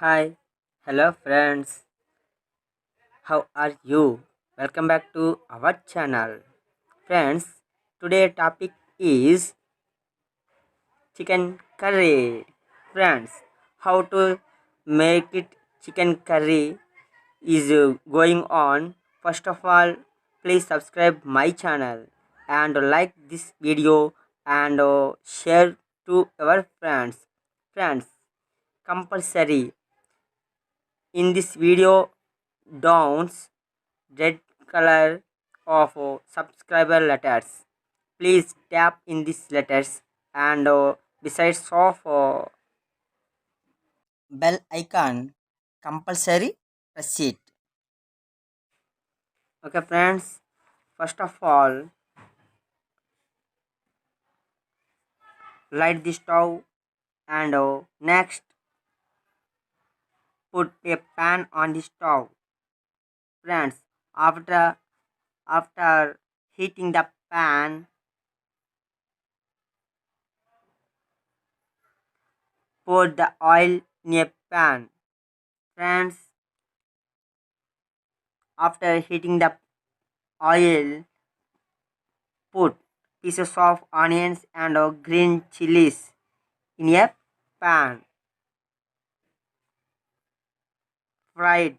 Hi, hello friends, how are you? Welcome back to our channel. Friends, today topic is chicken curry. Friends, how to make it chicken curry is going on. First of all, please subscribe my channel and like this video and share to our friends. Friends, compulsory in this video downs red color of subscriber letters. Please tap in these letters and besides of bell icon compulsory press it. Okay friends, first of all light the stove and next put a pan on the stove. Friends, after heating the pan, pour the oil in a pan. Friends, after heating the oil, put pieces of onions and green chilies in a pan. Fried.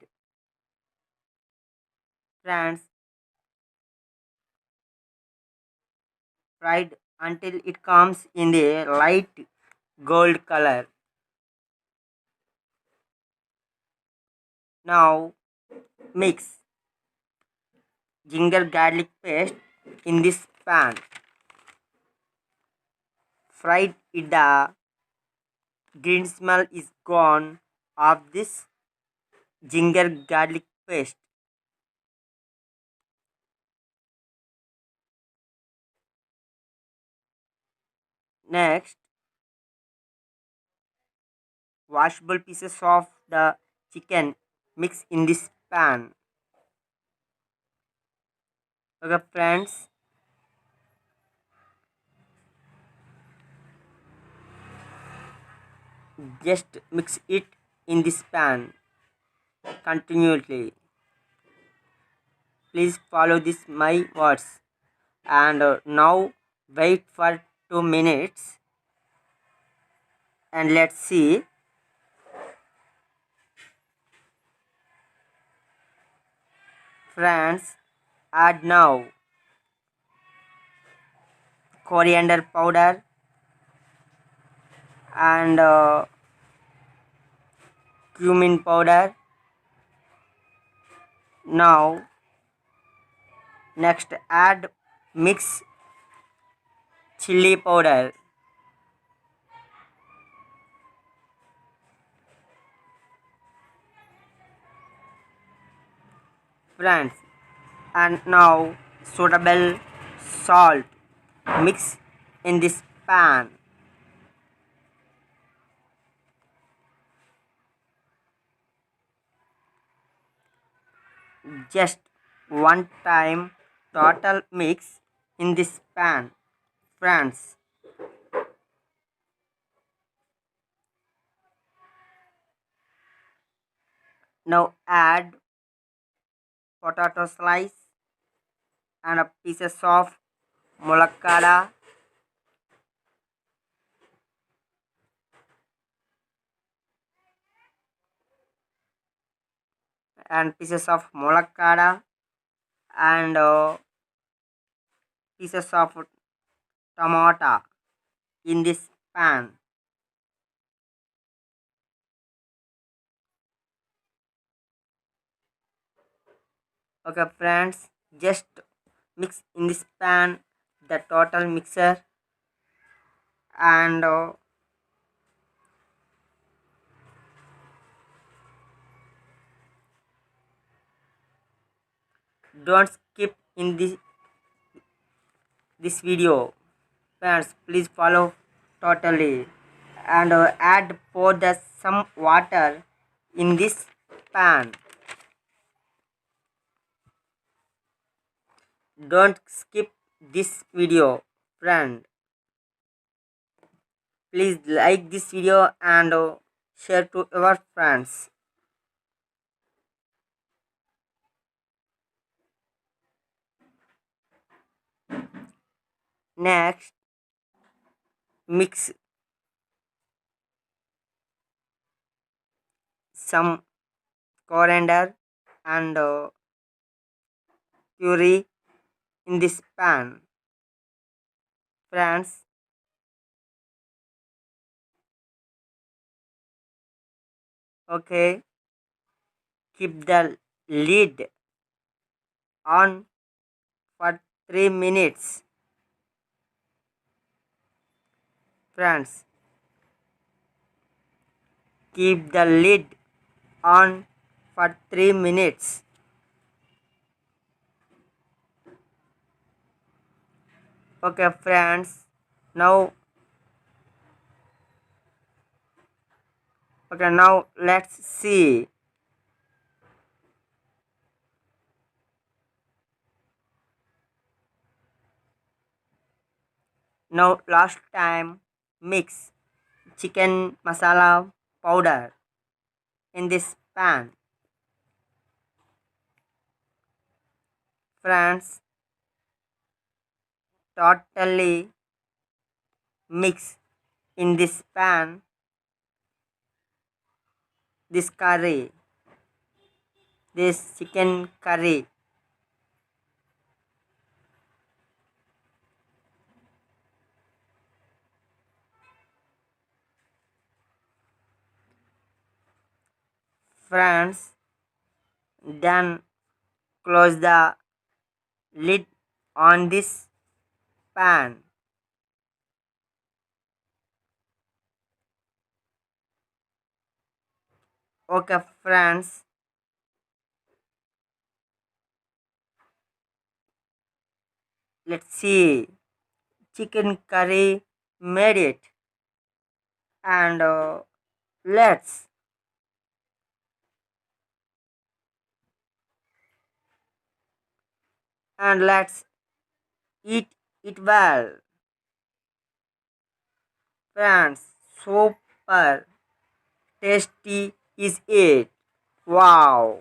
Friends, fried until it comes in a light gold color. Now mix ginger garlic paste in this pan. Fried it the green smell is gone of this ginger garlic paste. Next, washable pieces of the chicken mix in this pan. Okay friends, just mix it in this pan continually. Please follow this my words and now wait for 2 minutes and let's see. Friends, add now coriander powder and cumin powder. Now next add mix chili powder. Friends, and now suitable salt mix in this pan. Just one time total mix in this pan. Friends, now add potato slice and a pieces of mullakkada and pieces of mullakkada and pieces of tomato in this pan. Okay friends, just mix in this pan the total mixer and don't skip in this video. Friends, please follow totally and add pour the some water in this pan. Don't skip this video, friend. Please like this video and share to your friends. Next, mix some coriander and curry in this pan. Friends, okay, keep the lid on for 3 minutes. Friends, keep the lid on for 3 minutes. Okay, friends, now now let's see. Now last time mix chicken masala powder in this pan. Friends, totally mix in this pan this curry, this chicken curry. Friends, then close the lid on this pan. Okay, friends, let's see. Chicken curry made it, and let's let's eat it well. Friends, super tasty is it. Wow.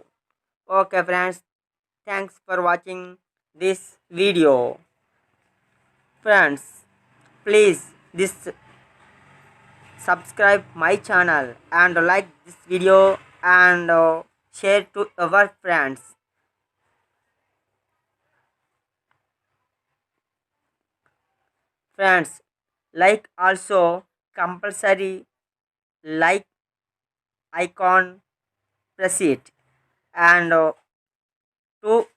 Okay, friends, thanks for watching this video. Friends, please this subscribe my channel and like this video and share to our friends. Friends, like also compulsory like icon, press it, and to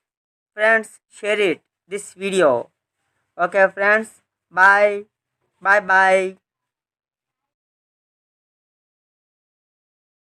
friends share it this video. Okay, friends, bye bye.